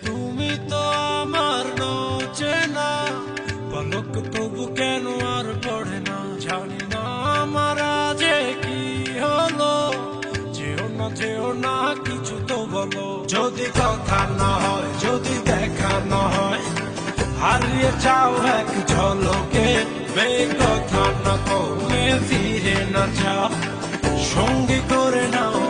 তুমি তো আমার চেনা পলক, তবু কেন আর পড়ে না, জানি না আমার যে কি হলো। যেও না কিছু তো বলো, যদি কথা না হয়, যদি দেখা না হয়, হারিয়ে যাও এক ঝলকে। কথা না কমে ফিরে না যাও, সঙ্গী করে নাও